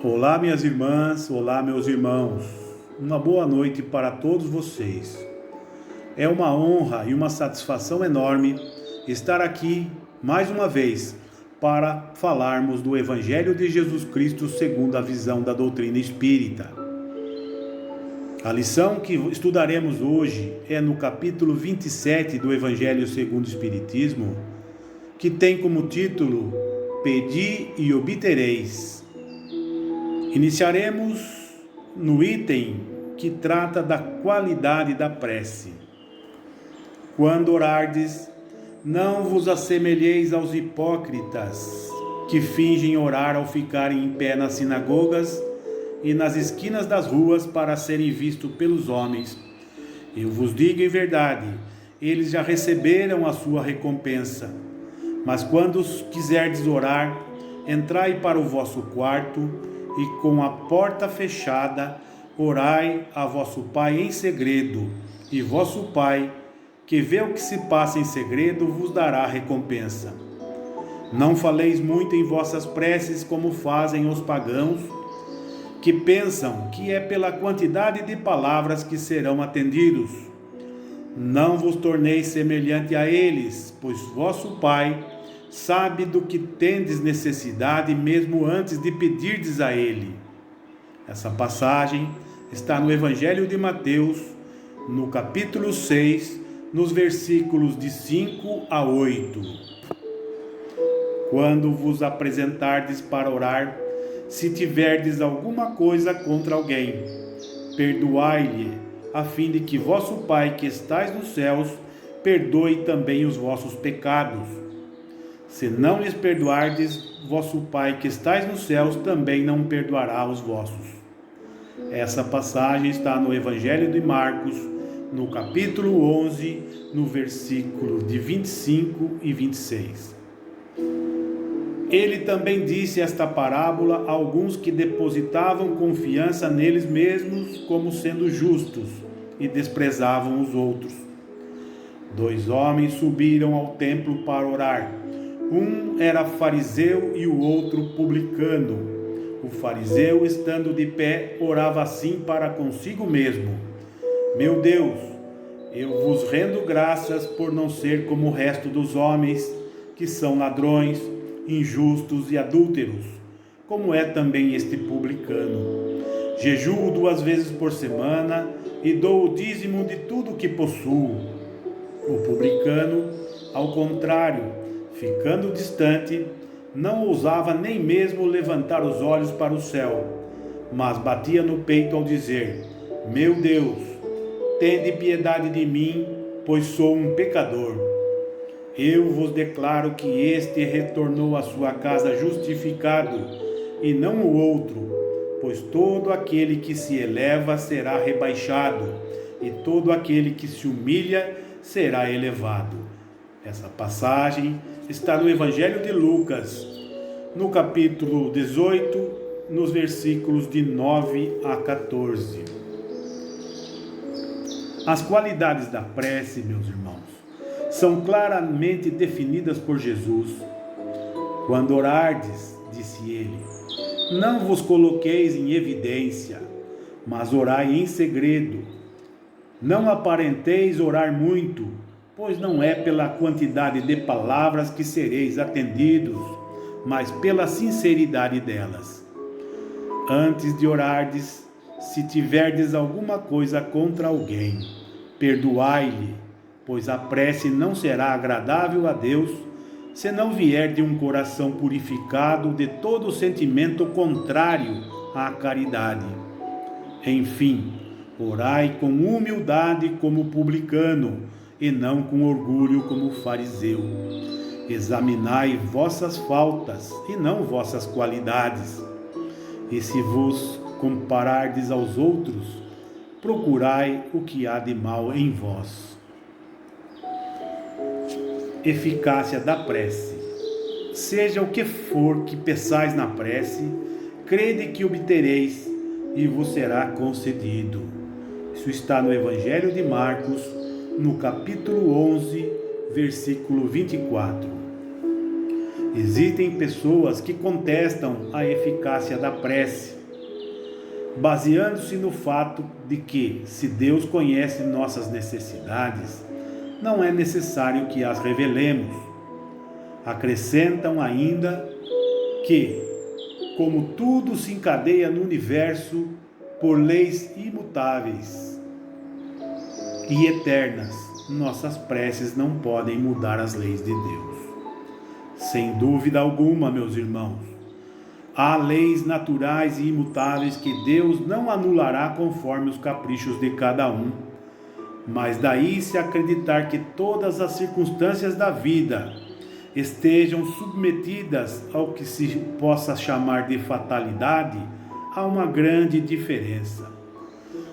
Olá, minhas irmãs, olá, meus irmãos. Uma boa noite para todos vocês. É uma honra e uma satisfação enorme estar aqui mais uma vez para falarmos do Evangelho de Jesus Cristo segundo a visão da doutrina espírita. A lição que estudaremos hoje é no capítulo 27 do Evangelho segundo o Espiritismo, que tem como título Pedi e obtereis. Iniciaremos no item que trata da qualidade da prece. Quando orardes, não vos assemelheis aos hipócritas, que fingem orar ao ficarem em pé nas sinagogas e nas esquinas das ruas para serem vistos pelos homens. Eu vos digo em verdade, eles já receberam a sua recompensa. Mas quando quiserdes orar, entrai para o vosso quarto e com a porta fechada, orai a vosso Pai em segredo, e vosso Pai, que vê o que se passa em segredo, vos dará recompensa. Não faleis muito em vossas preces como fazem os pagãos, que pensam que é pela quantidade de palavras que serão atendidos. Não vos torneis semelhante a eles, pois vosso Pai sabe do que tendes necessidade mesmo antes de pedirdes a Ele. Essa passagem está no Evangelho de Mateus, no capítulo 6, nos versículos de 5 a 8. Quando vos apresentardes para orar, se tiverdes alguma coisa contra alguém, perdoai-lhe, a fim de que vosso Pai que estais nos céus perdoe também os vossos pecados. Se não lhes perdoardes, vosso Pai que estais nos céus também não perdoará os vossos. Essa passagem está no Evangelho de Marcos, no capítulo 11, no versículo de 25 e 26. Ele também disse esta parábola a alguns que depositavam confiança neles mesmos como sendo justos e desprezavam os outros. 2 homens subiram ao templo para orar. Um era fariseu e o outro publicano. O fariseu, estando de pé, orava assim para consigo mesmo: Meu Deus, eu vos rendo graças por não ser como o resto dos homens, que são ladrões, injustos e adúlteros, como é também este publicano. Jejuo 2 vezes por semana e dou o dízimo de tudo que possuo. O publicano, ao contrário, ficando distante, não ousava nem mesmo levantar os olhos para o céu, mas batia no peito ao dizer: Meu Deus, tende piedade de mim, pois sou um pecador. Eu vos declaro que este retornou à sua casa justificado, e não o outro, pois todo aquele que se eleva será rebaixado, e todo aquele que se humilha será elevado. Essa passagem está no Evangelho de Lucas, no capítulo 18, nos versículos de 9 a 14. As qualidades da prece, meus irmãos, são claramente definidas por Jesus. Quando orardes, disse ele, não vos coloqueis em evidência, mas orai em segredo. Não aparenteis orar muito, pois não é pela quantidade de palavras que sereis atendidos, mas pela sinceridade delas. Antes de orardes, se tiverdes alguma coisa contra alguém, perdoai-lhe, pois a prece não será agradável a Deus, se não vier de um coração purificado de todo sentimento contrário à caridade. Enfim, orai com humildade como publicano, e não com orgulho como fariseu. Examinai vossas faltas e não vossas qualidades. E se vos comparardes aos outros, procurai o que há de mal em vós. Eficácia da prece. Seja o que for que peçais na prece, crede que obtereis e vos será concedido. Isso está no Evangelho de Marcos, no capítulo 11, versículo 24. Existem pessoas que contestam a eficácia da prece, baseando-se no fato de que, se Deus conhece nossas necessidades, não é necessário que as revelemos. Acrescentam ainda que, como tudo se encadeia no universo por leis imutáveis e eternas, nossas preces não podem mudar as leis de Deus. Sem dúvida alguma, meus irmãos, há leis naturais e imutáveis que Deus não anulará conforme os caprichos de cada um. Mas daí se acreditar que todas as circunstâncias da vida estejam submetidas ao que se possa chamar de fatalidade, há uma grande diferença.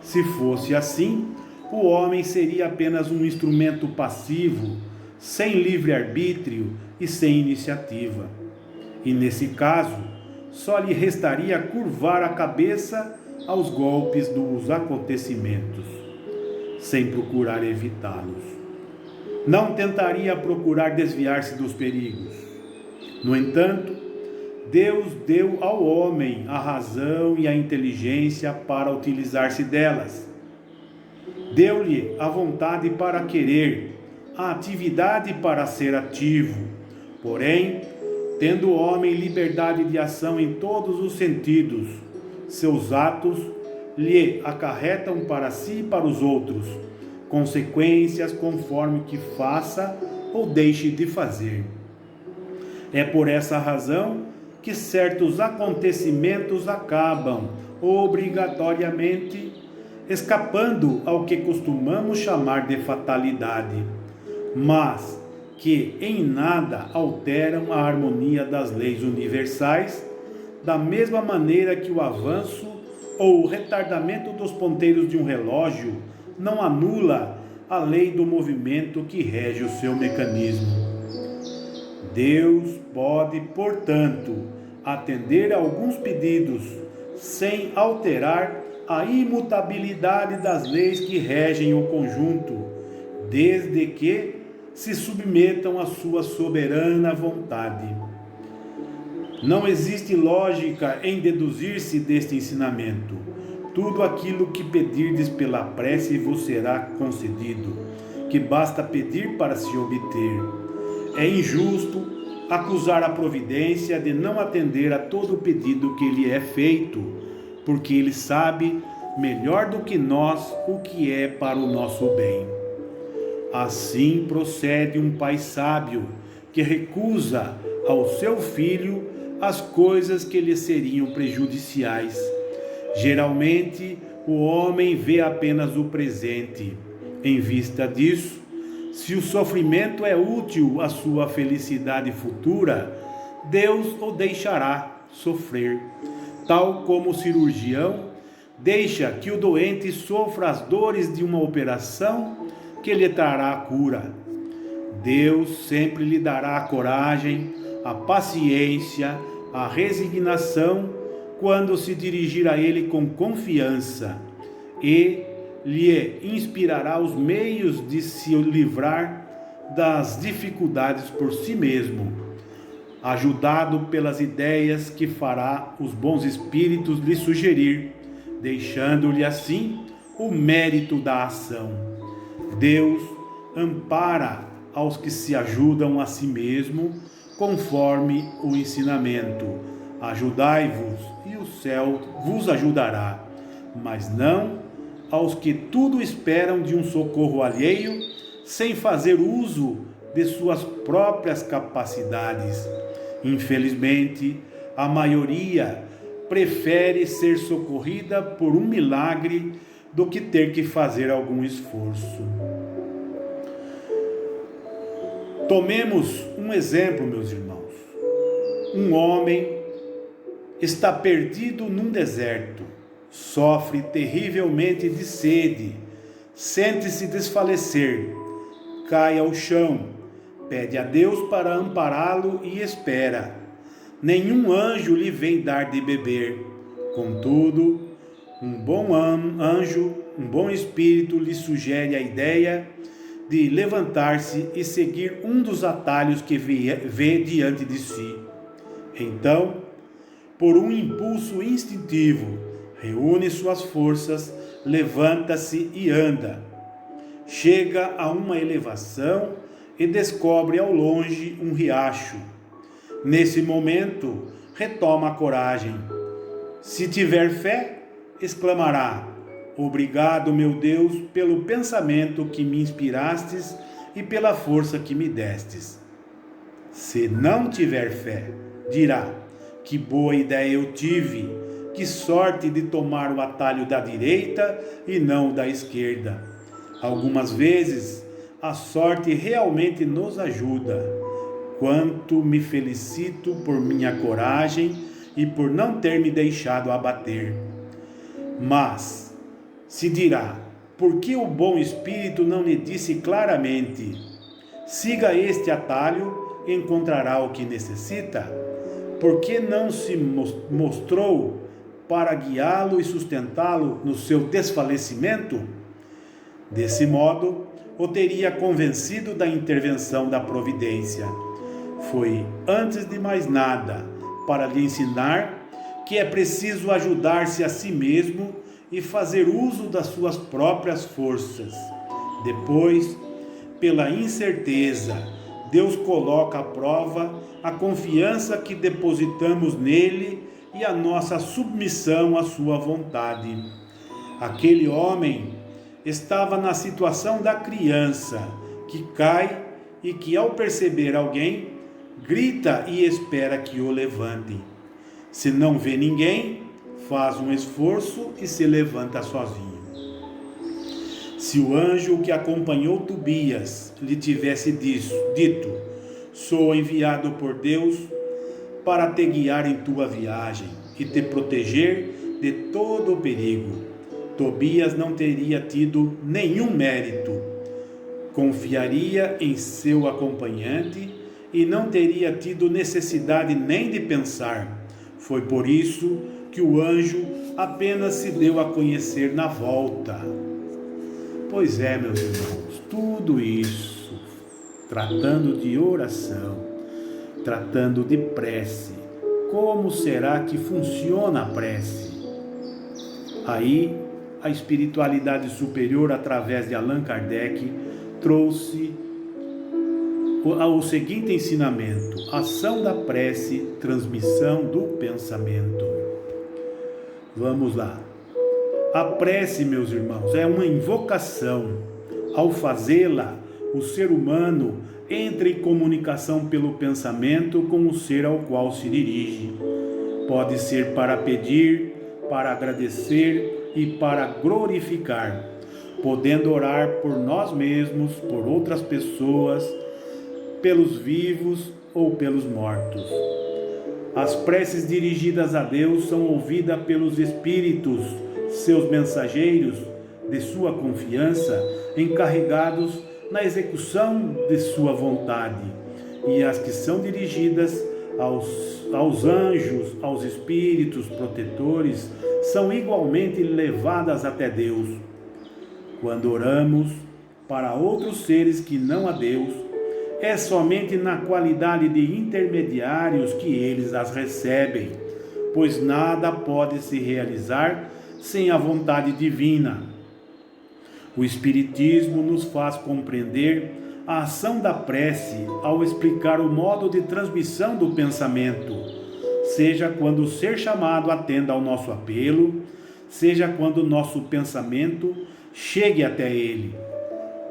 Se fosse assim, o homem seria apenas um instrumento passivo, sem livre-arbítrio e sem iniciativa. E nesse caso, só lhe restaria curvar a cabeça aos golpes dos acontecimentos, sem procurar evitá-los. Não tentaria procurar desviar-se dos perigos. No entanto, Deus deu ao homem a razão e a inteligência para utilizar-se delas. Deu-lhe a vontade para querer, a atividade para ser ativo. Porém, tendo o homem liberdade de ação em todos os sentidos, seus atos lhe acarretam para si e para os outros consequências conforme o que faça ou deixe de fazer. É por essa razão que certos acontecimentos acabam, obrigatoriamente, escapando ao que costumamos chamar de fatalidade, mas que em nada alteram a harmonia das leis universais, da mesma maneira que o avanço ou o retardamento dos ponteiros de um relógio não anula a lei do movimento que rege o seu mecanismo. Deus pode, portanto, atender a alguns pedidos sem alterar a imutabilidade das leis que regem o conjunto, desde que se submetam à sua soberana vontade. Não existe lógica em deduzir-se deste ensinamento. Tudo aquilo que pedirdes pela prece vos será concedido, que basta pedir para se obter. É injusto acusar a providência de não atender a todo o pedido que lhe é feito, porque ele sabe melhor do que nós o que é para o nosso bem. Assim procede um pai sábio que recusa ao seu filho as coisas que lhe seriam prejudiciais. Geralmente, o homem vê apenas o presente. Em vista disso, se o sofrimento é útil à sua felicidade futura, Deus o deixará sofrer, tal como o cirurgião deixa que o doente sofra as dores de uma operação que lhe trará a cura. Deus sempre lhe dará a coragem, a paciência, a resignação quando se dirigir a Ele com confiança, e lhe inspirará os meios de se livrar das dificuldades por si mesmo, ajudado pelas ideias que fará os bons espíritos lhe sugerir, deixando-lhe assim o mérito da ação. Deus ampara aos que se ajudam a si mesmo, conforme o ensinamento: ajudai-vos e o céu vos ajudará, mas não aos que tudo esperam de um socorro alheio, sem fazer uso de suas próprias capacidades. Infelizmente, a maioria prefere ser socorrida por um milagre do que ter que fazer algum esforço. Tomemos um exemplo, meus irmãos. Um homem está perdido num deserto, sofre terrivelmente de sede, sente-se desfalecer, cai ao chão, pede a Deus para ampará-lo e espera. Nenhum anjo lhe vem dar de beber. Contudo, um bom anjo, um bom espírito lhe sugere a ideia de levantar-se e seguir um dos atalhos que vê diante de si. Então, por um impulso instintivo, reúne suas forças, levanta-se e anda. Chega a uma elevação e descobre ao longe um riacho. Nesse momento, retoma a coragem. Se tiver fé, exclamará: obrigado, meu Deus, pelo pensamento que me inspirastes e pela força que me destes. Se não tiver fé, dirá: que boa ideia eu tive, que sorte de tomar o atalho da direita e não da esquerda. Algumas vezes, a sorte realmente nos ajuda. Quanto me felicito por minha coragem e por não ter me deixado abater. Mas se dirá: por que o bom Espírito não lhe disse claramente: siga este atalho e encontrará o que necessita? Por que não se mostrou para guiá-lo e sustentá-lo no seu desfalecimento? Desse modo, o teria convencido da intervenção da providência. Foi, antes de mais nada, para lhe ensinar que é preciso ajudar-se a si mesmo e fazer uso das suas próprias forças. Depois, pela incerteza, Deus coloca à prova a confiança que depositamos nele e a nossa submissão à sua vontade. Aquele homem estava na situação da criança que cai e que, ao perceber alguém, grita e espera que o levante. Se não vê ninguém, faz um esforço e se levanta sozinho. Se o anjo que acompanhou Tobias lhe tivesse dito: sou enviado por Deus para te guiar em tua viagem e te proteger de todo o perigo, Tobias não teria tido nenhum mérito. Confiaria em seu acompanhante e não teria tido necessidade nem de pensar. Foi por isso que o anjo apenas se deu a conhecer na volta. Pois é, meus irmãos, tudo isso, tratando de oração, tratando de prece, como será que funciona a prece? Aí, a espiritualidade superior, através de Allan Kardec, trouxe o seguinte ensinamento: ação da prece, transmissão do pensamento. Vamos lá. A prece, meus irmãos, é uma invocação. Ao fazê-la, o ser humano entra em comunicação pelo pensamento com o ser ao qual se dirige. Pode ser para pedir, para agradecer e para glorificar, podendo orar por nós mesmos, por outras pessoas, pelos vivos ou pelos mortos. As preces dirigidas a Deus são ouvidas pelos espíritos, seus mensageiros de sua confiança, encarregados na execução de sua vontade, e as que são dirigidas aos anjos, aos espíritos protetores, são igualmente levadas até Deus. Quando oramos para outros seres que não a Deus, é somente na qualidade de intermediários que eles as recebem, pois nada pode se realizar sem a vontade divina. O Espiritismo nos faz compreender a ação da prece ao explicar o modo de transmissão do pensamento, seja quando o ser chamado atenda ao nosso apelo, seja quando o nosso pensamento chegue até ele.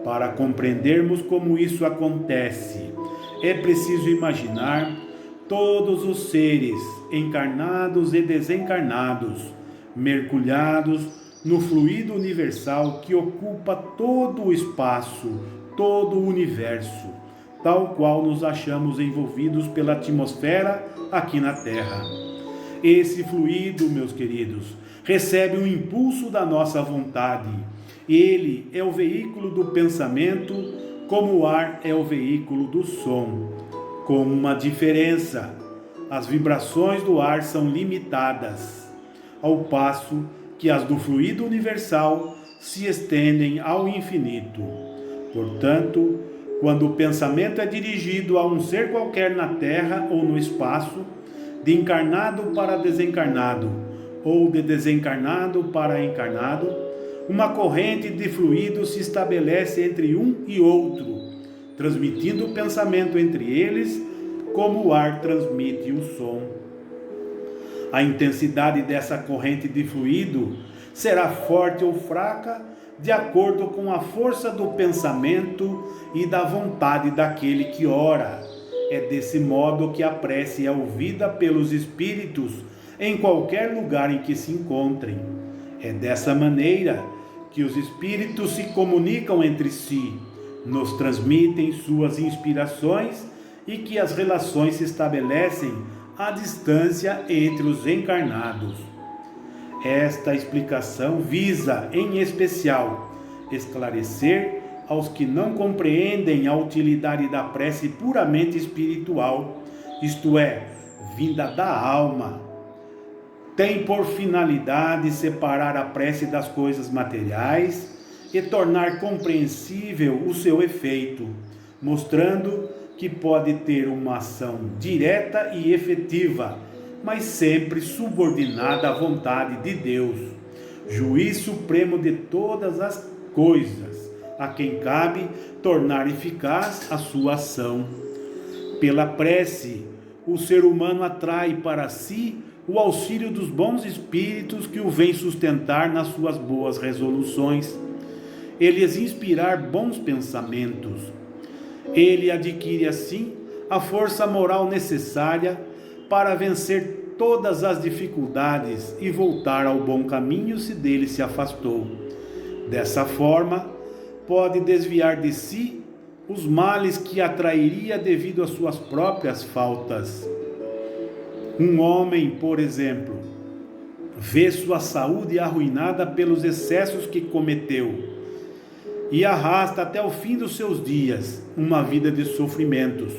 Para compreendermos como isso acontece, é preciso imaginar todos os seres, encarnados e desencarnados, mergulhados no fluido universal que ocupa todo o espaço, todo o universo, tal qual nos achamos envolvidos pela atmosfera aqui na Terra. Esse fluido, meus queridos, recebe um impulso da nossa vontade. Ele é o veículo do pensamento, como o ar é o veículo do som. Com uma diferença: as vibrações do ar são limitadas, ao passo que as do fluido universal se estendem ao infinito. Portanto, quando o pensamento é dirigido a um ser qualquer na terra ou no espaço, de encarnado para desencarnado, ou de desencarnado para encarnado, uma corrente de fluido se estabelece entre um e outro, transmitindo o pensamento entre eles, como o ar transmite o som. A intensidade dessa corrente de fluido será forte ou fraca, de acordo com a força do pensamento e da vontade daquele que ora. É desse modo que a prece é ouvida pelos espíritos em qualquer lugar em que se encontrem. É dessa maneira que os espíritos se comunicam entre si, nos transmitem suas inspirações e que as relações se estabelecem à distância entre os encarnados. Esta explicação visa, em especial, esclarecer aos que não compreendem a utilidade da prece puramente espiritual, isto é, vinda da alma. Tem por finalidade separar a prece das coisas materiais e tornar compreensível o seu efeito, mostrando que pode ter uma ação direta e efetiva, mas sempre subordinada à vontade de Deus, juiz supremo de todas as coisas, a quem cabe tornar eficaz a sua ação. Pela prece, o ser humano atrai para si o auxílio dos bons espíritos que o vêm sustentar nas suas boas resoluções. Ele lhes inspirar bons pensamentos. Ele adquire assim a força moral necessária para vencer todas as dificuldades e voltar ao bom caminho se dele se afastou. Dessa forma, pode desviar de si os males que atrairia devido às suas próprias faltas. Um homem, por exemplo, vê sua saúde arruinada pelos excessos que cometeu e arrasta até o fim dos seus dias uma vida de sofrimentos.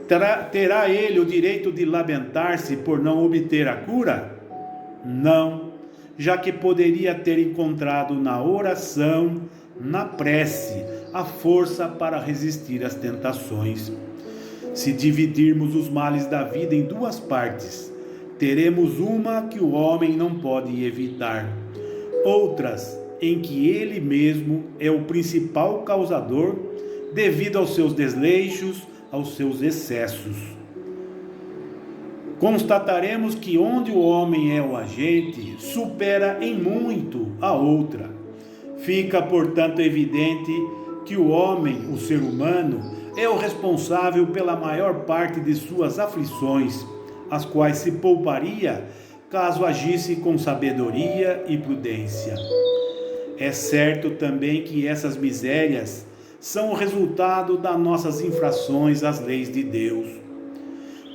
Terá ele o direito de lamentar-se por não obter a cura? Não, já que poderia ter encontrado na oração, na prece, a força para resistir às tentações. Se dividirmos os males da vida em duas partes, teremos uma que o homem não pode evitar, outras em que ele mesmo é o principal causador devido aos seus desleixos, aos seus excessos. Constataremos que onde o homem é o agente, supera em muito a outra. Fica, portanto, evidente que o homem, o ser humano, é o responsável pela maior parte de suas aflições, as quais se pouparia caso agisse com sabedoria e prudência. É certo também que essas misérias são o resultado das nossas infrações às leis de Deus,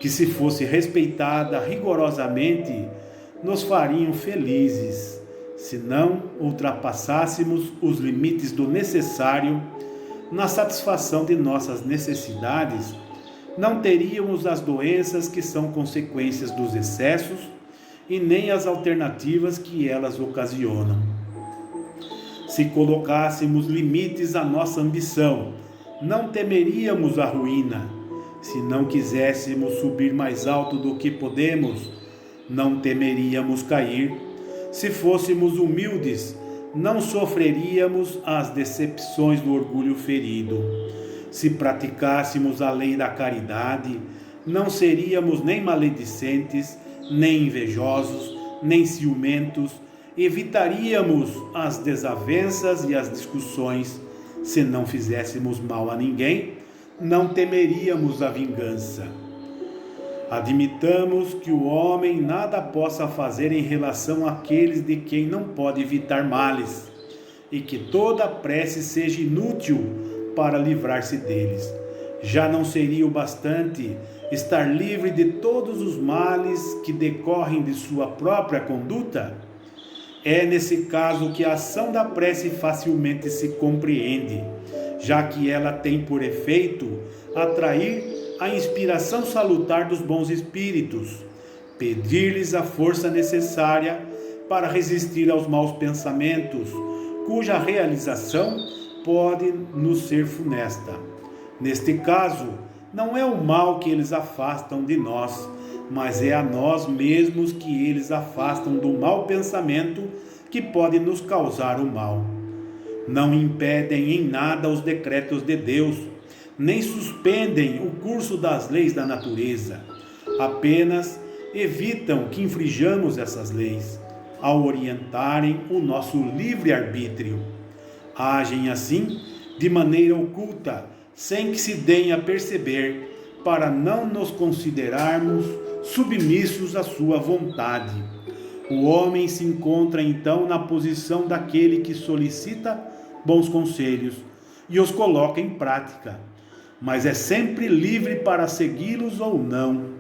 que se fosse respeitada rigorosamente, nos fariam felizes, se não ultrapassássemos os limites do necessário na satisfação de nossas necessidades, não teríamos as doenças que são consequências dos excessos e nem as alternativas que elas ocasionam. Se colocássemos limites à nossa ambição, não temeríamos a ruína. Se não quiséssemos subir mais alto do que podemos, não temeríamos cair. Se fôssemos humildes, não sofreríamos as decepções do orgulho ferido. Se praticássemos a lei da caridade, não seríamos nem maledicentes, nem invejosos, nem ciumentos. Evitaríamos as desavenças e as discussões. Se não fizéssemos mal a ninguém, não temeríamos a vingança. Admitamos que o homem nada possa fazer em relação àqueles de quem não pode evitar males, e que toda prece seja inútil para livrar-se deles. Já não seria o bastante estar livre de todos os males que decorrem de sua própria conduta? É nesse caso que a ação da prece facilmente se compreende, já que ela tem por efeito atrair a inspiração salutar dos bons espíritos, pedir-lhes a força necessária para resistir aos maus pensamentos, cuja realização pode nos ser funesta. Neste caso, não é o mal que eles afastam de nós, mas é a nós mesmos que eles afastam do mau pensamento que pode nos causar o mal. Não impedem em nada os decretos de Deus, nem suspendem o curso das leis da natureza. Apenas evitam que infringamos essas leis, ao orientarem o nosso livre-arbítrio. Agem assim de maneira oculta, sem que se deem a perceber, para não nos considerarmos submissos à sua vontade. O homem se encontra então na posição daquele que solicita bons conselhos e os coloca em prática, mas é sempre livre para segui-los ou não.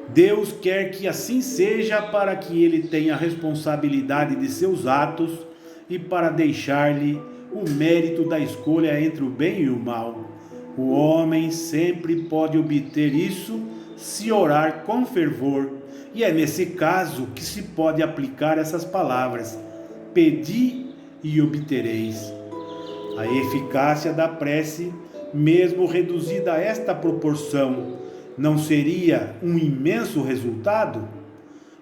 Deus quer que assim seja para que ele tenha a responsabilidade de seus atos e para deixar-lhe o mérito da escolha entre o bem e o mal. O homem sempre pode obter isso se orar com fervor, e é nesse caso que se pode aplicar essas palavras: pedi e obtereis. A eficácia da prece, mesmo reduzida a esta proporção, não seria um imenso resultado?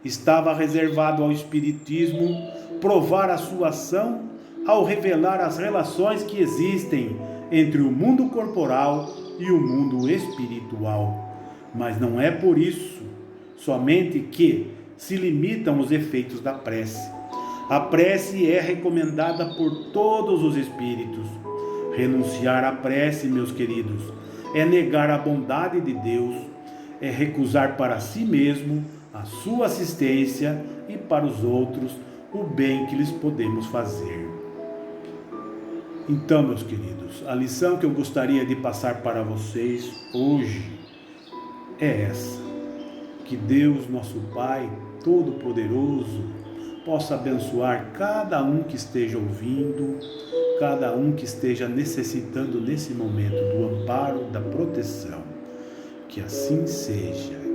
Estava reservado ao Espiritismo provar a sua ação ao revelar as relações que existem entre o mundo corporal e o mundo espiritual. Mas não é por isso somente que se limitam os efeitos da prece. A prece é recomendada por todos os espíritos. Renunciar à prece, meus queridos, é negar a bondade de Deus, é recusar para si mesmo a sua assistência e para os outros o bem que lhes podemos fazer. Então, meus queridos, a lição que eu gostaria de passar para vocês hoje é essa: que Deus, nosso Pai Todo-Poderoso, possa abençoar cada um que esteja ouvindo, cada um que esteja necessitando nesse momento do amparo, da proteção. Que assim seja.